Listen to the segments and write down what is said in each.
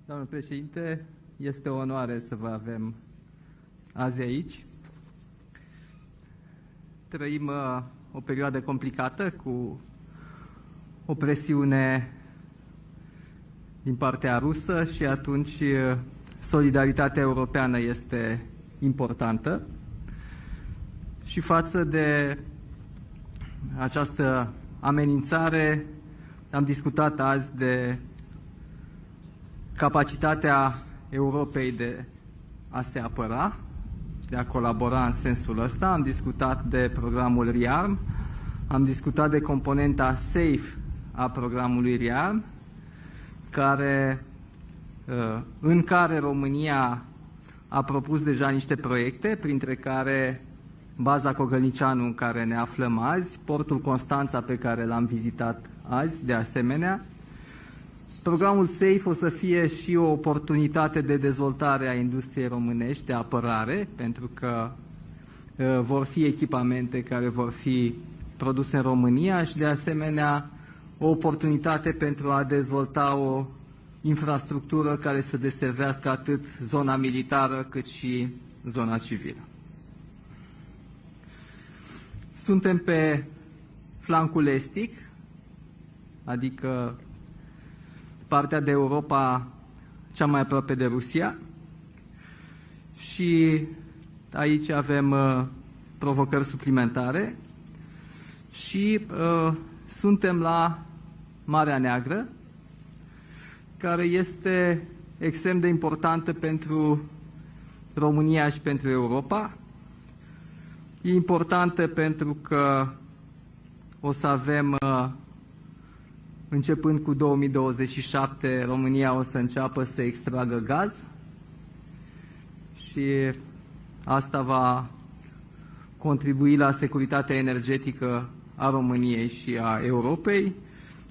Doamnă președinte, este o onoare să vă avem azi aici. Trăim o perioadă complicată cu o presiune din partea rusă și atunci solidaritatea europeană este importantă. Și față de această amenințare, am discutat azi de capacitatea Europei de a se apăra, de a colabora în sensul ăsta. Am discutat de programul REARM, am discutat de componenta SAFE a programului REARM, în care România a propus deja niște proiecte, printre care baza Cogălnicianu, în care ne aflăm azi, portul Constanța, pe care l-am vizitat azi, de asemenea. Programul SAFE o să fie și o oportunitate de dezvoltare a industriei românești de apărare, pentru că vor fi echipamente care vor fi produse în România și, de asemenea, o oportunitate pentru a dezvolta o infrastructură care să deservească atât zona militară cât și zona civilă. Suntem pe flancul estic, adică partea de Europa cea mai aproape de Rusia, și aici avem provocări suplimentare și suntem la Marea Neagră, care este extrem de importantă pentru România și pentru Europa. E importantă pentru că o să avem, începând cu 2027, România o să înceapă să extragă gaz și asta va contribui la securitatea energetică a României și a Europei.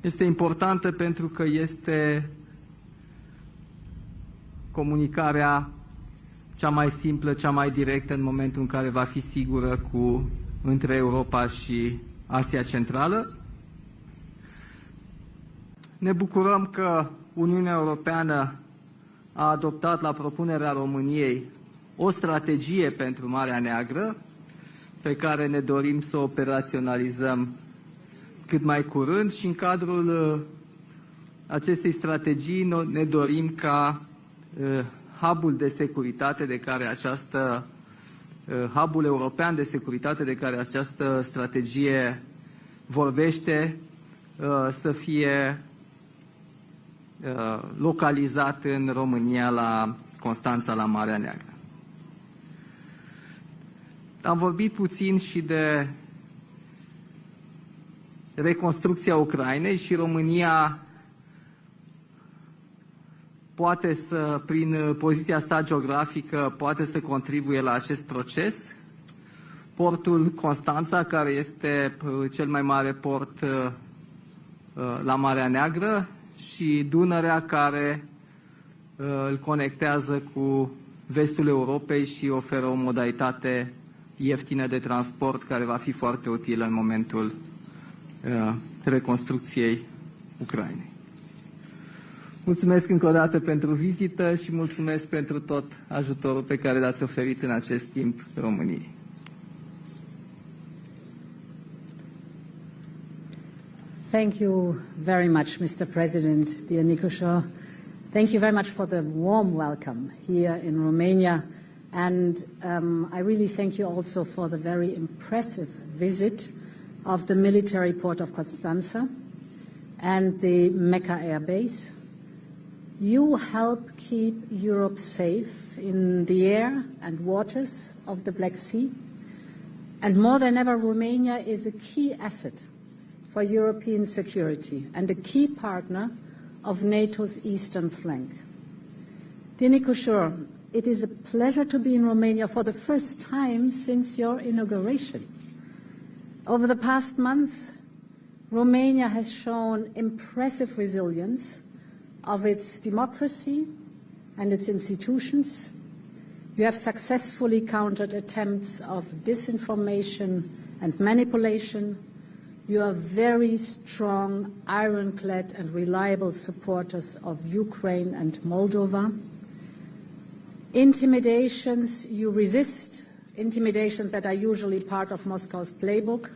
Este importantă pentru că este comunicarea cea mai simplă, cea mai directă în momentul în care va fi sigură între Europa și Asia Centrală. Ne bucurăm că Uniunea Europeană a adoptat la propunerea României o strategie pentru Marea Neagră, pe care ne dorim să o operaționalizăm cât mai curând, și în cadrul acestei strategii ne dorim ca hubul de securitate de care hubul european de securitate de care această strategie vorbește să fie localizat în România, la Constanța, la Marea Neagră. Am vorbit puțin și de reconstrucția Ucrainei și România poate să, prin poziția sa geografică, poate să contribuie la acest proces. Portul Constanța, care este cel mai mare port la Marea Neagră, și Dunărea, care îl conectează cu vestul Europei și oferă o modalitate ieftină de transport care va fi foarte utilă în momentul reconstrucției Ucrainei. Mulțumesc încă o dată pentru vizită și mulțumesc pentru tot ajutorul pe care l-ați oferit în acest timp României. Thank you very much, Mr. President, dear Nicușor. Thank you very much for the warm welcome here in Romania. And I really thank you also for the very impressive visit of the military port of Constanța and the Mecca airbase. You help keep Europe safe in the air and waters of the Black Sea. And more than ever, Romania is a key asset for European security and a key partner of NATO's eastern flank. Dear Nicușor, it is a pleasure to be in Romania for the first time since your inauguration. Over the past month, Romania has shown impressive resilience of its democracy and its institutions. You have successfully countered attempts of disinformation and manipulation. You are very strong, ironclad and reliable supporters of Ukraine and Moldova. Intimidations, you resist intimidations that are usually part of Moscow's playbook,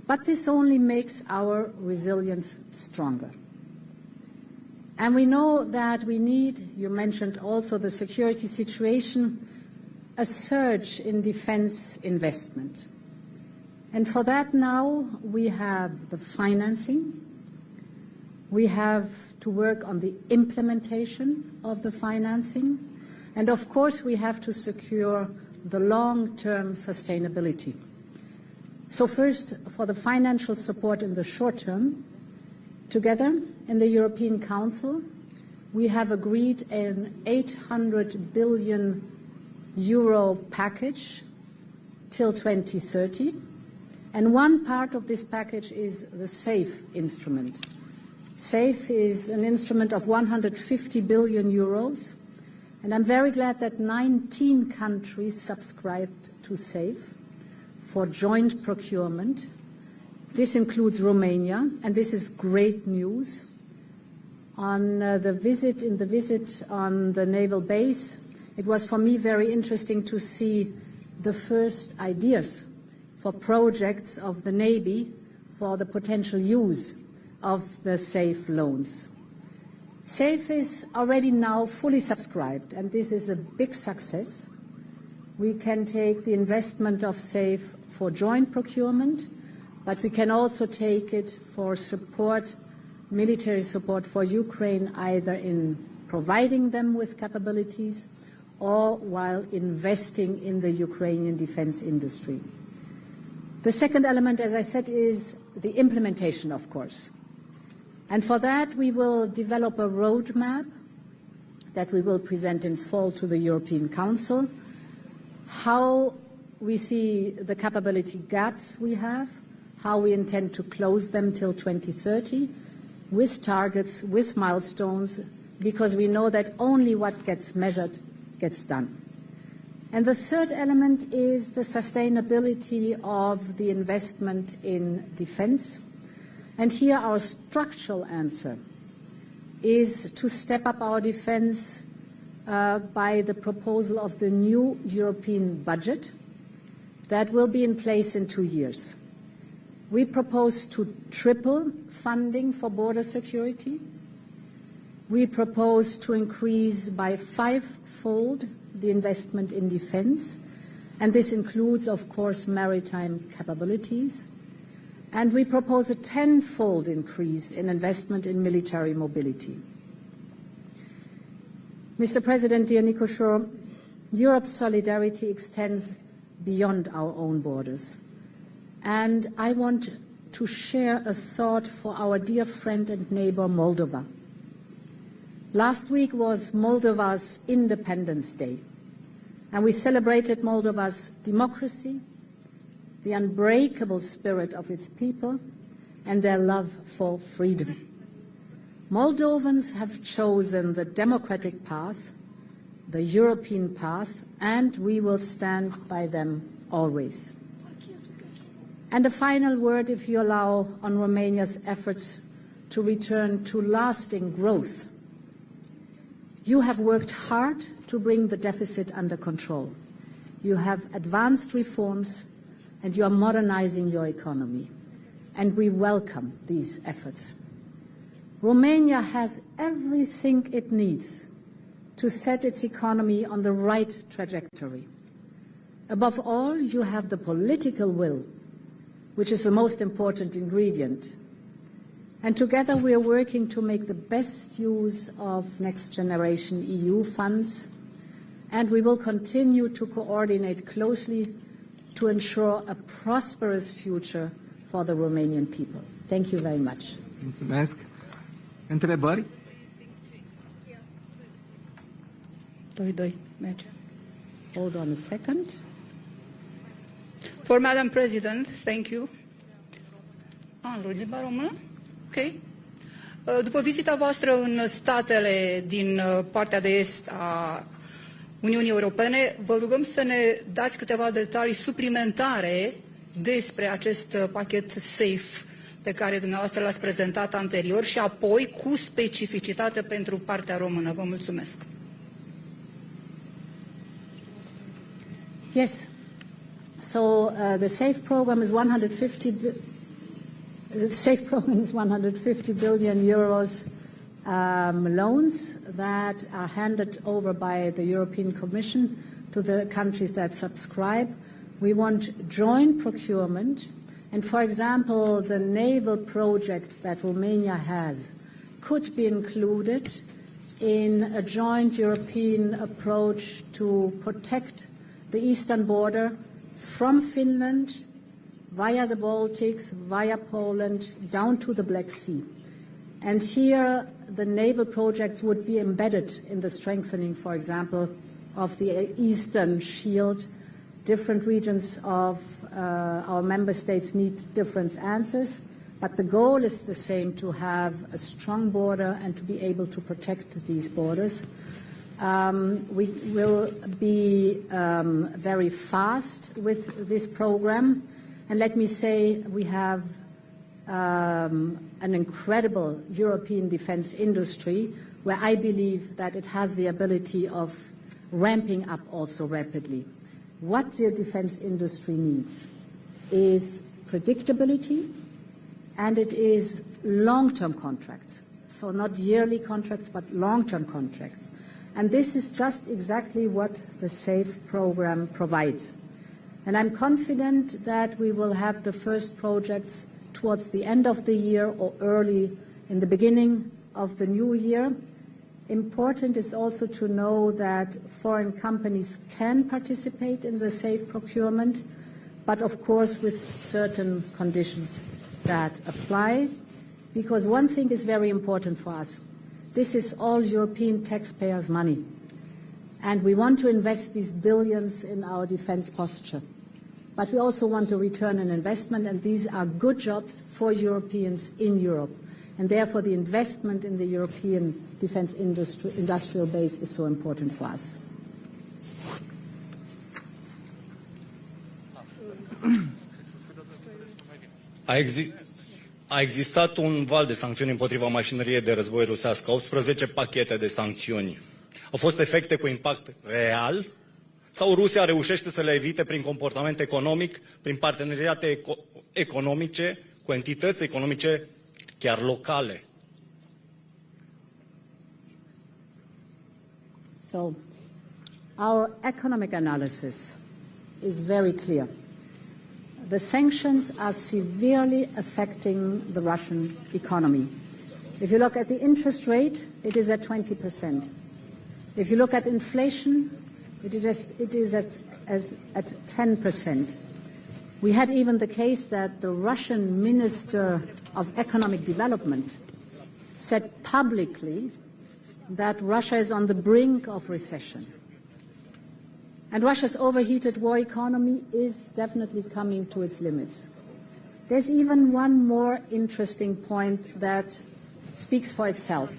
but this only makes our resilience stronger. And we know that we need, you mentioned also the security situation, a surge in defense investment. And for that now we have the financing, we have to work on the implementation of the financing, and of course we have to secure the long-term sustainability. So first, for the financial support in the short term, together in the European Council, we have agreed an 800 billion euro package till 2030. And one part of this package is the SAFE instrument. SAFE is an instrument of 150 billion euros, and I'm very glad that 19 countries subscribed to SAFE for joint procurement. This includes Romania, and this is great news. On the visit on the naval base, it was for me very interesting to see the first ideas for projects of the Navy for the potential use of the SAFE loans. SAFE is already now fully subscribed, and this is a big success. We can take the investment of SAFE for joint procurement, but we can also take it for support, military support for Ukraine, either in providing them with capabilities or while investing in the Ukrainian defense industry. The second element, as I said, is the implementation, of course. And for that, we will develop a roadmap that we will present in fall to the European Council, how we see the capability gaps we have, how we intend to close them till 2030, with targets, with milestones, because we know that only what gets measured gets done. And the third element is the sustainability of the investment in defense. And here our structural answer is to step up our defense by the proposal of the new European budget that will be in place in 2 years. We propose to triple funding for border security. We propose to increase by 5-fold the investment in defense, and this includes, of course, maritime capabilities. And we propose a 10-fold increase in investment in military mobility. Mr. President, dear Nicușor, Europe's solidarity extends beyond our own borders. And I want to share a thought for our dear friend and neighbor, Moldova. Last week was Moldova's Independence Day, and we celebrated Moldova's democracy, the unbreakable spirit of its people, and their love for freedom. Moldovans have chosen the democratic path, the European path, and we will stand by them always. And a final word, if you allow, on Romania's efforts to return to lasting growth. You have worked hard to bring the deficit under control. You have advanced reforms, and you are modernizing your economy. And we welcome these efforts. Romania has everything it needs to set its economy on the right trajectory. Above all, you have the political will, which is the most important ingredient. And together we are working to make the best use of next generation EU funds, and we will continue to coordinate closely to ensure a prosperous future for the Romanian people. Thank you very much. Mulțumesc. Întrebări? Doi, merge. Hold on a second. For Madam President, thank you. În limba română? Ok. După vizita voastră în statele din partea de est a Uniunii Europene, vă rugăm să ne dați câteva detalii suplimentare despre acest pachet SAFE pe care dumneavoastră l-ați prezentat anterior și apoi cu specificitate pentru partea română. Vă mulțumesc. Yes. So the SAFE program is 150 billion euros loans that are handed over by the European Commission to the countries that subscribe. We want joint procurement. And for example, the naval projects that Romania has could be included in a joint European approach to protect the eastern border from Finland, via the Baltics, via Poland, down to the Black Sea. And here the naval projects would be embedded in the strengthening, for example, of the Eastern Shield. Different regions of our member states need different answers, but the goal is the same, to have a strong border and to be able to protect these borders. We will be very fast with this program, and let me say we have an incredible European defense industry where I believe that it has the ability of ramping up also rapidly. What the defense industry needs is predictability, and it is long-term contracts. So not yearly contracts, but long-term contracts. And this is just exactly what the SAFE program provides. And I'm confident that we will have the first projects towards the end of the year or early in the beginning of the new year. Important is also to know that foreign companies can participate in the SAFE procurement, but of course with certain conditions that apply, because one thing is very important for us. This is all European taxpayers' money, and we want to invest these billions in our defense posture. But we also want a return on investment, and these are good jobs for Europeans in Europe. And therefore, the investment in the European defense industrial base is so important for us. A existat un val de sancțiuni împotriva mașinăriei de război rusească, 18 pachete de sancțiuni. Au fost efecte cu impact real sau Rusia reușește să le evite prin comportament economic, prin parteneriate economice cu entități economice chiar locale? So, our economic analysis is very clear. The sanctions are severely affecting the Russian economy. If you look at the interest rate, it is at 20%. If you look at inflation, it is at 10%. We had even the case that the Russian Minister of Economic Development said publicly that Russia is on the brink of recession. And Russia's overheated war economy is definitely coming to its limits. There's even one more interesting point that speaks for itself.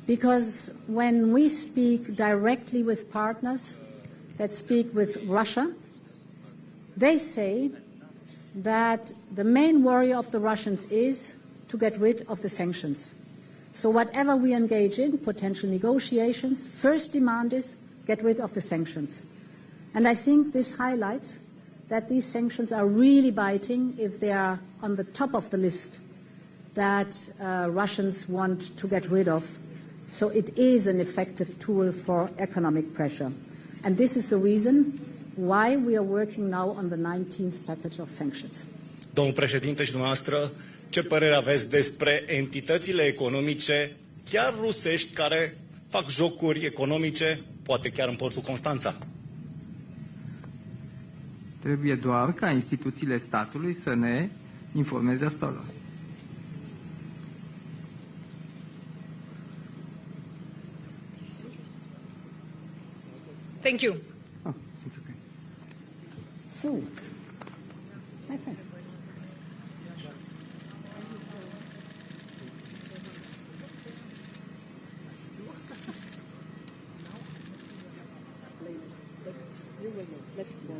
Because when we speak directly with partners that speak with Russia, they say that the main worry of the Russians is to get rid of the sanctions. So whatever we engage in, potential negotiations, first demand is get rid of the sanctions. And I think this highlights that these sanctions are really biting if they are on the top of the list that Russians want to get rid of. So it is an effective tool for economic pressure. And this is the reason why we are working now on the 19th package of sanctions. Domnul președinte și dumneavoastră, ce părere aveți despre entitățile economice, chiar rusești, care fac jocuri economice, poate chiar în portul Constanța? Trebuie doar ca instituțiile statului să ne informeze asupra lor. Thank you. Oh, it's okay. So, my friend. Let's go.